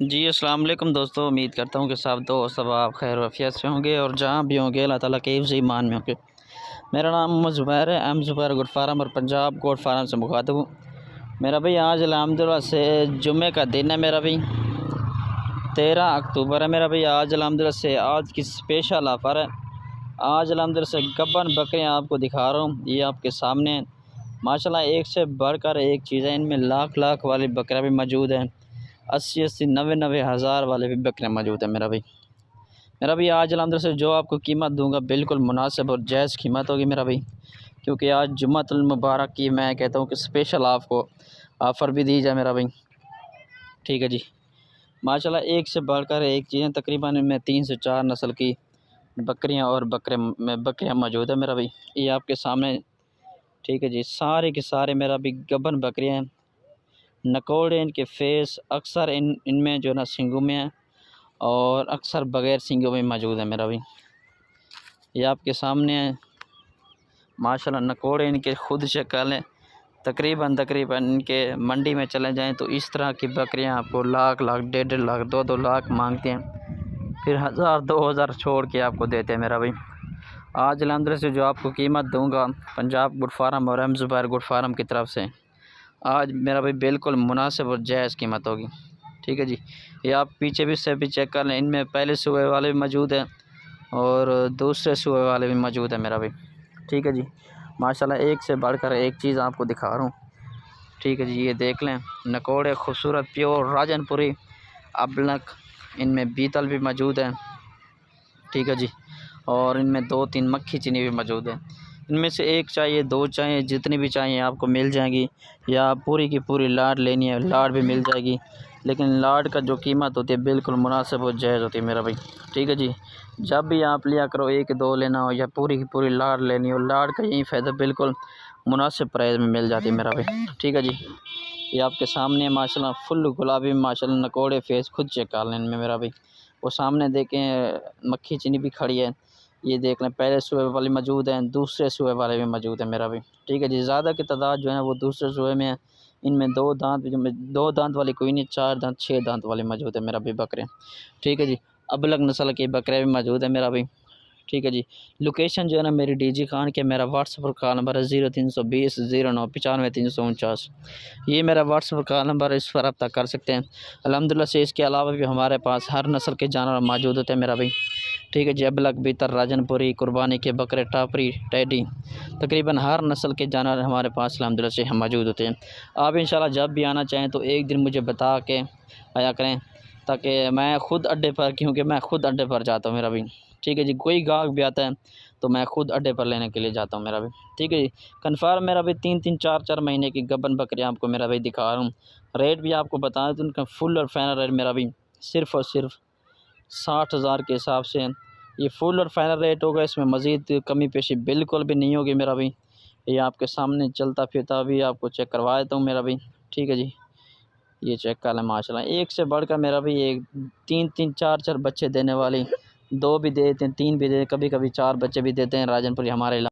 जी अस्सलाम वालेकुम दोस्तों, उम्मीद करता हूँ कि सब आप खैर वफ़ियत से होंगे और जहाँ भी होंगे अल्लाह ताला के हिफ्ज़ ईमान में होंगे। मेरा नाम मोहम्मद ज़ुबैर है, एम ज़ुबैर गोट फार्म और पंजाब गोट फार्म से मुखातिब हूँ। मेरा भाई आज अल्हम्दुलिल्लाह से जुम्मे का दिन है। मेरा भाई 13 अक्टूबर है। मेरा भाई आज अल्हम्दुलिल्लाह से आज की स्पेशल ऑफ़र है। आज अल्हम्दुलिल्लाह से गब्बन बकरियाँ आपको दिखा रहा हूँ, ये आपके सामने हैं। माशाल्लाह एक से बढ़कर एक चीज़ है, इनमें लाख लाख वाली बकरियाँ भी मौजूद हैं, 80-80 90-90 हज़ार वाले भी बकरियाँ मौजूद हैं। मेरा भाई आज अल्हम्दुलिल्लाह से जो आपको कीमत दूंगा बिल्कुल मुनासिब और जायज़ कीमत होगी मेरा भाई, क्योंकि आज जुम्मतुल मुबारक की मैं कहता हूँ कि स्पेशल आपको ऑफ़र भी दी जाए मेरा भाई। ठीक है जी, माशाल्लाह एक से बढ़कर एक चीज़ें, तकरीबन इनमें 3 से 4 नस्ल की बकरियाँ और बकरियाँ मौजूद है मेरा भाई, ये आपके सामने। ठीक है जी, सारे के सारे मेरा भी गबन बकरियाँ हैं। नकोड़े इनके फेस अक्सर इनमें जो ना सींगों में है और अक्सर बग़ैर सींगों में मौजूद है मेरा भाई, ये आपके सामने है। माशाल्लाह नकोड़े इनके खुद शक्ल है। तकरीबन इनके मंडी में चले जाएं तो इस तरह की बकरियां आपको लाख लाख 1.5 लाख 2-2 लाख मांगते हैं, फिर 1000-2000 छोड़ के आपको देते हैं मेरा भाई। आज अल्हम्दुलिल्लाह से जो आपको कीमत दूंगा पंजाब गुड फार्म और एम ज़ुबैर गुड फार्म की तरफ से, आज मेरा भाई बिल्कुल मुनासिब और जायज़ कीमत होगी। ठीक है जी, ये आप पीछे भी चेक कर लें, इनमें पहले सूए वाले भी मौजूद हैं और दूसरे सूए वाले भी मौजूद है मेरा भाई। ठीक है जी, माशाल्लाह एक से बढ़कर एक चीज़ आपको दिखा रहा हूँ। ठीक है जी, ये देख लें, नकोड़े खूबसूरत प्योर राजनपुरी अबलक, इनमें बीतल भी मौजूद है। ठीक है जी, और इनमें 2-3 मक्खी चीनी भी मौजूद है। इनमें से एक चाहिए, 2 चाहिए, जितनी भी चाहिए आपको मिल जाएंगी, या पूरी की पूरी लाट लेनी है लाट भी मिल जाएगी, लेकिन लाट का जो कीमत होती है बिल्कुल मुनासिब और जायज़ होती है मेरा भाई। ठीक है जी, जब भी आप लिया करो 1-2 लेना हो या पूरी की पूरी लाट लेनी हो, लाट का यही फ़ायदा बिल्कुल मुनासिब प्राइस में मिल जाती है मेरा भाई। ठीक है जी, ये आपके सामने माशाल्लाह फुल गुलाबी माशाल्लाह नकोड़े फेस खुद चेक कर लें इनमें मेरा भाई। वो सामने देखें मक्खी चीनी भी खड़ी है, ये देख लें, पहले सूए वाले मौजूद हैं, दूसरे सूए वाले भी मौजूद हैं मेरा भाई। ठीक है जी, ज़्यादा की तादाद जो है वो दूसरे सूए में है। इनमें 2 दांत वाली कोई नहीं, 4 दांत 6 दांत वाले मौजूद है मेरा भाई बकरे। ठीक है जी, अबलग नस्ल के बकरे भी मौजूद है मेरा भाई। ठीक है जी, लोकेशन जो है ना मेरी डीजी खान के, मेरा व्हाट्सअप कॉल नंबर है 0320 09 95 349। ये मेरा व्हाट्सअप कॉल नंबर है, इस पर रब्ता कर सकते हैं। अल्हम्दुलिल्लाह से इसके अलावा भी हमारे पास हर नस्ल के जानवर मौजूद होते हैं मेरा भाई। ठीक है जी, अबलग बीतर राजनपुरी कुर्बानी के बकरे टापरी टैडी, तकरीबन हर नस्ल के जानवर हमारे पास अल्हम्दुलिल्लाह से हम मौजूद होते हैं। आप इंशाल्लाह जब भी आना चाहें तो एक दिन मुझे बता के आया करें, ताकि मैं ख़ुद अड्डे पर, क्योंकि मैं ख़ुद अड्डे पर जाता हूँ मेरा भाई। ठीक है जी, कोई गाहक भी आता है तो मैं ख़ुद अड्डे पर लेने के लिए जाता हूँ मेरा भाई। ठीक है जी, कन्फर्म मेरा भाई 3-3 4-4 महीने की गबन बकरियाँ आपको मेरा भाई दिखा रहा हूँ। रेट भी आपको बता दूँ, उनका फुल और फाइनल रेट मेरा भाई सिर्फ़ और सिर्फ 60,000 के हिसाब से ये फुल और फाइनल रेट होगा। इसमें मज़ीद कमी पेशी बिल्कुल भी नहीं होगी मेरा भाई। ये आपके सामने चलता फिरता भी आपको चेक करवा देता हूँ मेरा भाई। ठीक है जी, ये चेक कर लें, माशाल्लाह एक से बढ़कर मेरा भाई एक 3-3 4-4 बच्चे देने वाली, 2 भी दे देते हैं, 3 भी दे, कभी कभी 4 बच्चे भी देते हैं राजनपुरी हमारे इलाके।